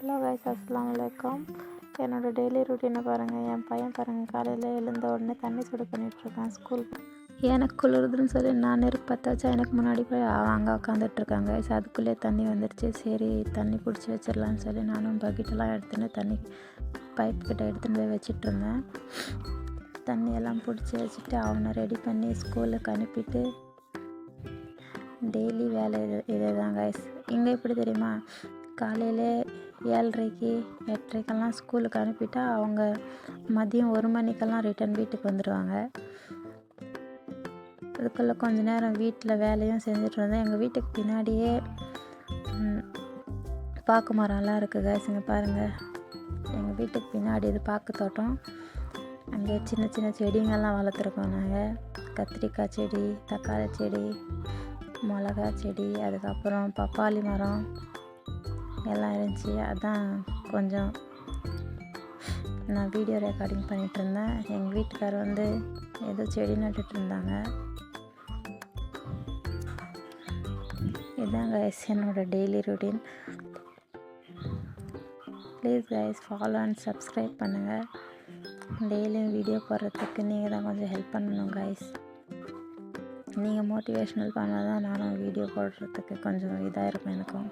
Hello guys, அஸ்ஸலாமு அலைக்கும். என்னோடய டெய்லி ரொட்டீனை பாருங்கள். என் பையன் பாருங்கள், காலையில் எழுந்த உடனே தண்ணி சூடு பண்ணிகிட்ருக்கான் ஸ்கூலுக்கு. எனக்கு குளிருதுன்னு சொல்லி நான் நெருப்பு பற்ற வச்சா எனக்கு முன்னாடி போய் அங்கே உட்காந்துட்ருக்காங்க. அதுக்குள்ளே தண்ணி வந்துடுச்சு. சரி தண்ணி பிடிச்சி வச்சிடலான்னு சொல்லி நானும் பக்கெட்டெல்லாம் எடுத்துன்னு தண்ணி பைப் கிட்ட எடுத்துன்னு போய் வச்சிட்ருந்தேன். தண்ணியெல்லாம் பிடிச்சி வச்சுட்டு அவனை ரெடி பண்ணி ஸ்கூலுக்கு அனுப்பிட்டு டெய்லி வேலை இதே தான் கைஸ். இங்கே எப்படி தெரியுமா, காலையில் 7:30 8:30 ஸ்கூலுக்கு அனுப்பிட்டா அவங்க மதியம் 1 மணிக்கெல்லாம் ரிட்டன் வீட்டுக்கு வந்துடுவாங்க. அதுக்குள்ளே கொஞ்ச நேரம் வீட்டில் வேலையும் செஞ்சுட்டு இருந்தேன். எங்கள் வீட்டுக்கு பின்னாடியே பாக்கு மரம்லாம் இருக்குது கைஸ். இங்கே பாருங்கள், எங்கள் வீட்டுக்கு பின்னாடி இது பாக்கு தோட்டம். அங்கே சின்ன சின்ன செடிங்கள்லாம் வளர்த்துருக்கோம் நாங்கள். கத்திரிக்காய் செடி, தக்காளி செடி, மிளகா செடி, அதுக்கப்புறம் பப்பாளி மரம் எல்லாம் இருந்துச்சு. அதான் கொஞ்சம் நான் வீடியோ ரெக்கார்டிங் பண்ணிகிட்ருந்தேன். எங்கள் வீட்டுக்கார் வந்து ஏதோ செடி நட்டுட்டு இருந்தாங்க. இதுதான் கைஸ் என்னோடய daily routine. Please guys follow and subscribe பண்ணுங்கள். டெய்லியும் வீடியோ போடுறதுக்கு நீங்கள் தான் கொஞ்சம் ஹெல்ப் பண்ணணும் கைஸ். நீங்கள் மோட்டிவேஷ்னல் பண்ணால் தான் நானும் வீடியோ போடுறதுக்கு கொஞ்சம் இதாக இருக்கும் எனக்கும்.